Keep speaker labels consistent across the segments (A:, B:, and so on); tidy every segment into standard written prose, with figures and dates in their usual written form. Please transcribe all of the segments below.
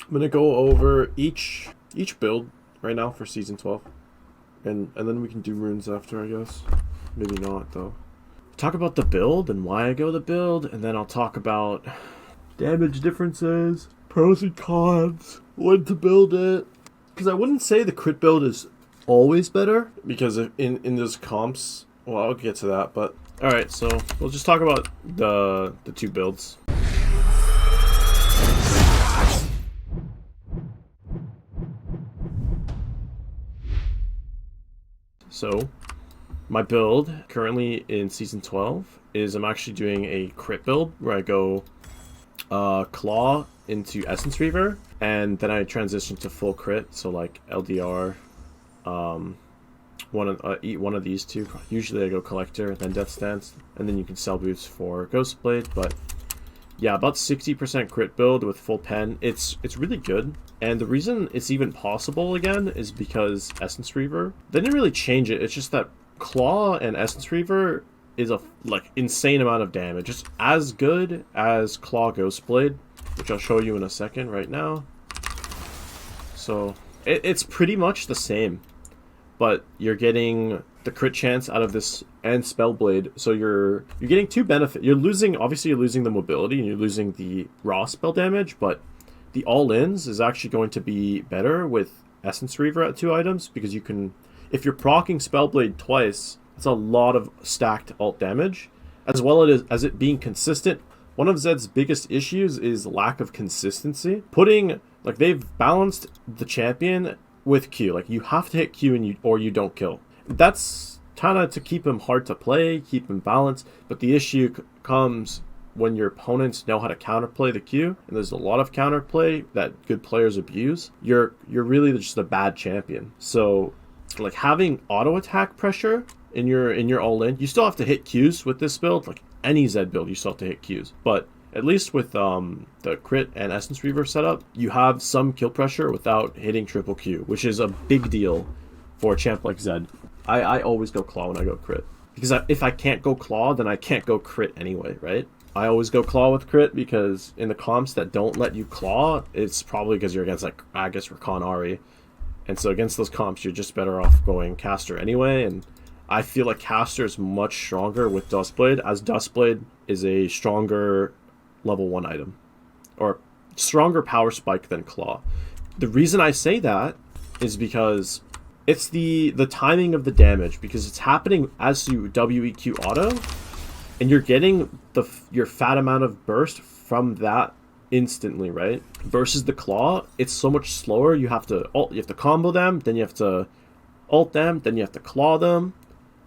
A: I'm gonna go over each build right now for season 12, and then we can do runes after, I guess. Maybe not though. Talk about the build and why I go the build, and then I'll talk about damage differences, pros and cons, when to build it. Because I wouldn't say the crit build is always better, because in those comps, well, I'll get to that. But all right, so we'll just talk about the two builds. So my build currently in season 12 is I'm actually doing a crit build where I go claw into Essence Reaver, and then I transition to full crit, so like LDR, eat one of these two. Usually I go Collector, then Death Stance, and then you can sell boots for Ghostblade. But yeah, about 60% crit build with full pen. It's really good. And the reason it's even possible again is because Essence Reaver, they didn't really change it. It's just that Claw and Essence Reaver is a insane amount of damage. It's as good as Claw Ghostblade, which I'll show you in a second right now. So it's pretty much the same, but you're getting the crit chance out of this and Spellblade. So you're getting two benefits. Obviously you're losing the mobility and you're losing the raw spell damage, but the all-ins is actually going to be better with Essence Reaver at 2 items, because you can, if you're proccing Spellblade twice, it's a lot of stacked alt damage, as well as it being consistent. One of Zed's biggest issues is lack of consistency. They've balanced the champion with Q. Like, you have to hit Q or you don't kill. That's kind of to keep him hard to play, keep him balanced, but the issue comes when your opponents know how to counterplay the Q, and there's a lot of counterplay that good players abuse. You're really just a bad champion. So like having auto attack pressure in your all-in, you still have to hit Qs with this build. Like any Zed build, you still have to hit Qs, but at least with the crit and Essence Reaver setup, you have some kill pressure without hitting triple Q, which is a big deal for a champ like Zed. I always go Claw when I go crit, because if I can't go Claw, then I can't go crit anyway, right? I always go Claw with crit, because in the comps that don't let you Claw, it's probably because you're against like Agus or Khanari. And so against those comps, you're just better off going Caster anyway. And I feel like Caster is much stronger with Duskblade, as Duskblade is a stronger level 1 item, or stronger power spike than Claw. The reason I say that is because it's the timing of the damage, because it's happening as you WEQ auto, and you're getting your fat amount of burst from that instantly, right? Versus the Claw, it's so much slower. You have to combo them, then you have to ult them, then you have to claw them,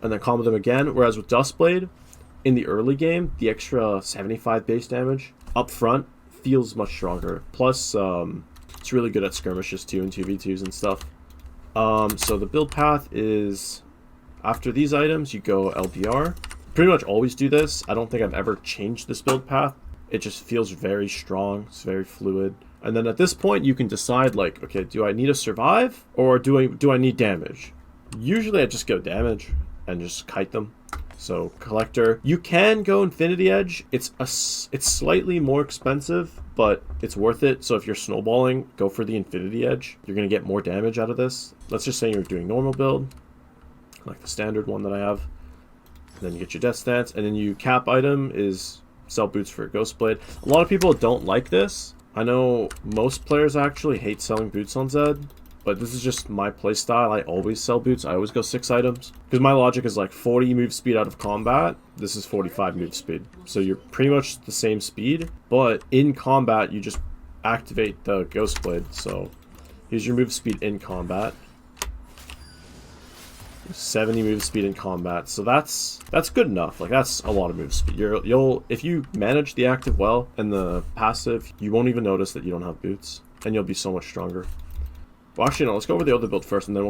A: and then combo them again. Whereas with Duskblade, in the early game, the extra 75 base damage up front feels much stronger. Plus, it's really good at skirmishes too, and 2v2s and stuff. So the build path is, after these items, you go LDR. Pretty much always do this. I don't think I've ever changed this build path. It just feels very strong. It's very fluid. And then at this point, you can decide, like, okay, do I need to survive, or do I need damage? Usually I just go damage and just kite them. So Collector, you can go Infinity Edge. It's slightly more expensive, but it's worth it. So if you're snowballing, go for the Infinity Edge. You're gonna get more damage out of this. Let's just say you're doing normal build, like the standard one that I have. And then you get your Death Stance, and then you cap item is sell boots for Ghostblade. A lot of people don't like this. I know most players actually hate selling boots on Zed, but this is just my playstyle. I always sell boots. I always go 6 items, because my logic is like 40 move speed out of combat. This is 45 move speed. So you're pretty much the same speed, but in combat you just activate the Ghostblade. So here's your move speed in combat. 70 move speed in combat, so that's good enough. Like, that's a lot of move speed. You'll if you manage the active well and the passive, you won't even notice that you don't have boots, and you'll be so much stronger. Well, actually, no. Let's go over the other build first, and then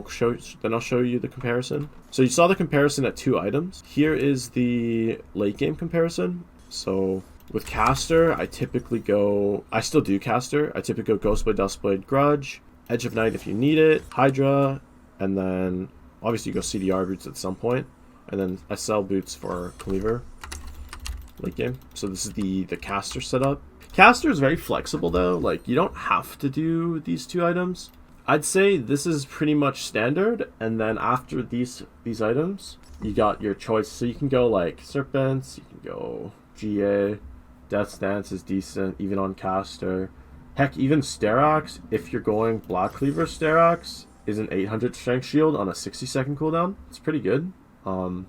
A: I'll show you the comparison. So you saw the comparison at 2 items. Here is the late game comparison. So with Caster, I still do Caster. I typically go Ghostblade, Duskblade, Grudge, Edge of Night if you need it, Hydra, and then obviously you go CDR boots at some point, and then I sell boots for Cleaver late game. So this is the Caster setup. Caster is very flexible though. Like, you don't have to do these 2 items. I'd say this is pretty much standard, and then after these items, you got your choice. So you can go like Serpents, you can go GA, Death Stance is decent, even on Caster. Heck, even Sterax, if you're going Black Cleaver Sterax, is an 800 Strength Shield on a 60-second cooldown. It's pretty good. Then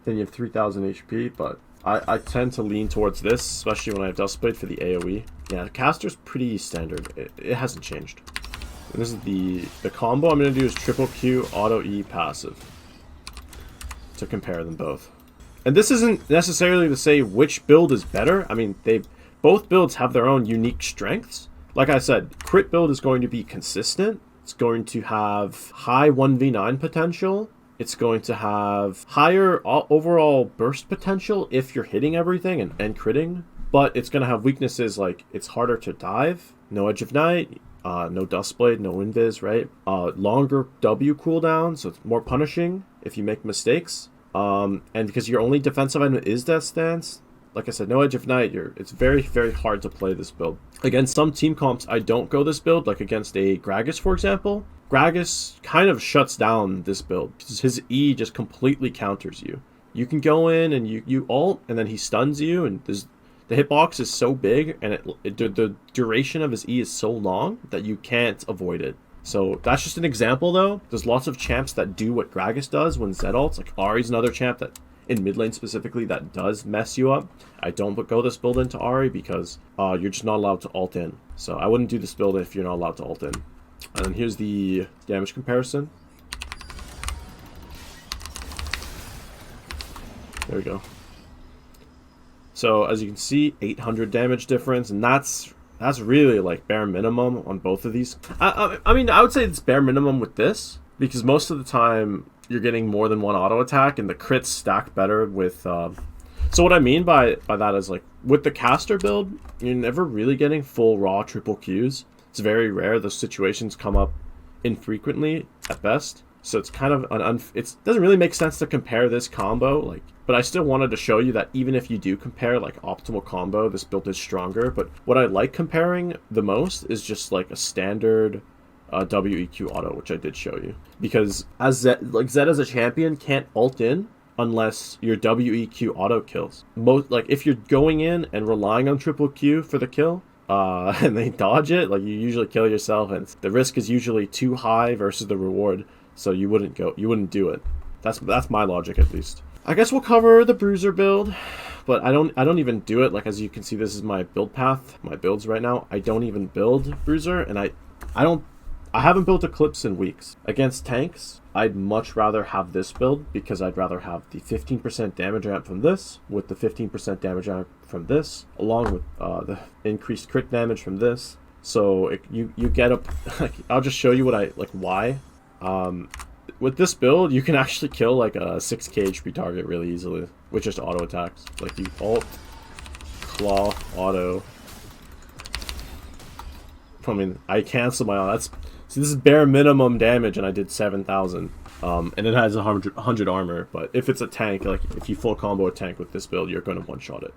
A: you have 3000 HP, but I tend to lean towards this, especially when I have Duskblade for the AoE. Yeah, Caster's pretty standard. It hasn't changed. And this is the combo I'm going to do is triple Q, auto E, passive. To compare them both. And this isn't necessarily to say which build is better. I mean, both builds have their own unique strengths. Like I said, crit build is going to be consistent. It's going to have high 1v9 potential. It's going to have higher overall burst potential if you're hitting everything and critting. But it's going to have weaknesses like it's harder to dive, no Edge of Night, no Duskblade, no Invis, right? Longer W cooldown, so it's more punishing if you make mistakes. And because your only defensive item is Death Stance, like I said, no Edge of Night, it's very, very hard to play this build. Against some team comps, I don't go this build, like against a Gragas, for example. Gragas kind of shuts down this build because his E just completely counters you. You can go in and you ult, and then he stuns you, and the hitbox is so big, and the duration of his E is so long that you can't avoid it. So that's just an example, though. There's lots of champs that do what Gragas does when Zed ults. Like Ahri's another champ that, in mid lane specifically, that does mess you up. I don't go this build into Ahri because you're just not allowed to ult in. So I wouldn't do this build if you're not allowed to ult in. And then here's the damage comparison. There we go. So as you can see, 800 damage difference, and that's really like bare minimum on both of these. I mean, I would say it's bare minimum with this because most of the time you're getting more than one auto attack, and the crits stack better with. So what I mean by that is, like, with the Caster build, you're never really getting full raw triple Qs. It's very rare. Those situations come up infrequently at best. So it's kind of it doesn't really make sense to compare this combo, like, but I still wanted to show you that even if you do compare like optimal combo, this build is stronger. But what I like comparing the most is just like a standard WEQ auto, which I did show you, because as Zed as a champion can't ult in unless your WEQ auto kills. Like if you're going in and relying on triple Q for the kill, and they dodge it, like you usually kill yourself, and the risk is usually too high versus the reward. So you wouldn't do it. That's my logic, at least. I guess we'll cover the Bruiser build, but I don't even do it. Like, as you can see, this is my build path, my builds right now. I don't even build Bruiser, and I haven't built Eclipse in weeks. Against tanks, I'd much rather have this build because I'd rather have the 15% damage ramp from this with the 15% damage ramp from this, along with the increased crit damage from this. So you get up. Like, I'll just show you why. With this build, you can actually kill like a 6k HP target really easily with just auto attacks. Like you ult, claw, auto. I mean, I cancel my auto. See, this is bare minimum damage, and I did 7,000. And it has 100 armor. But if it's a tank, like if you full combo a tank with this build, you're going to one-shot it.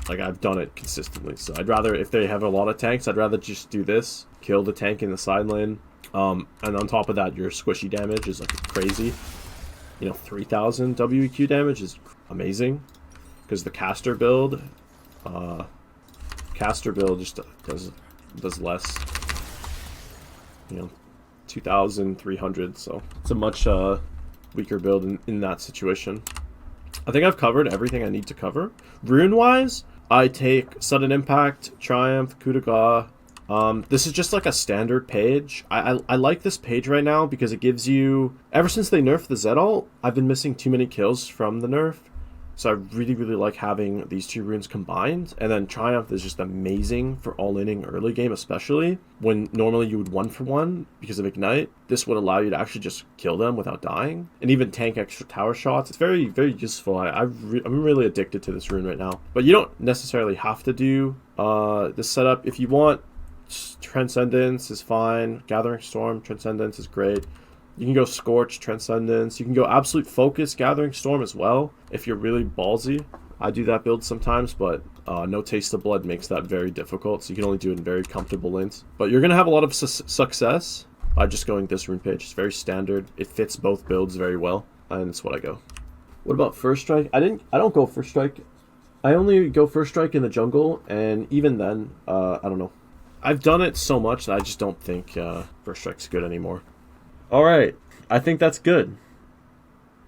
A: Like, I've done it consistently. So I'd rather, if they have a lot of tanks, I'd rather just do this, kill the tank in the side lane. And on top of that, your squishy damage is like crazy. 3,000 WEQ damage is amazing because the caster build just does less. 2,300. So it's a much weaker build in that situation. I think I've covered everything I need to cover. Rune wise, I take Sudden Impact, Triumph, Coup de Grace. This is just like a standard page. I like this page right now because it gives you... Ever since they nerfed the Zed ult, I've been missing too many kills from the nerf. So I really, really like having these two runes combined. And then Triumph is just amazing for all-inning early game, especially when normally you would 1-for-1 because of Ignite. This would allow you to actually just kill them without dying. And even tank extra tower shots. It's very, very useful. I'm really addicted to this rune right now. But you don't necessarily have to do this setup. If you want, Transcendence is fine. Gathering Storm, Transcendence is great. You can go Scorch, Transcendence. You can go Absolute Focus, Gathering Storm as well if you're really ballsy. I do that build sometimes, but No Taste of Blood makes that very difficult, so you can only do it in very comfortable lanes. But you're going to have a lot of success by just going this rune page. It's very standard. It fits both builds very well, and it's what I go. What about First Strike? I don't go First Strike. I only go First Strike in the jungle, and even then, I don't know. I've done it so much that I just don't think First Strike's good anymore. Alright, I think that's good.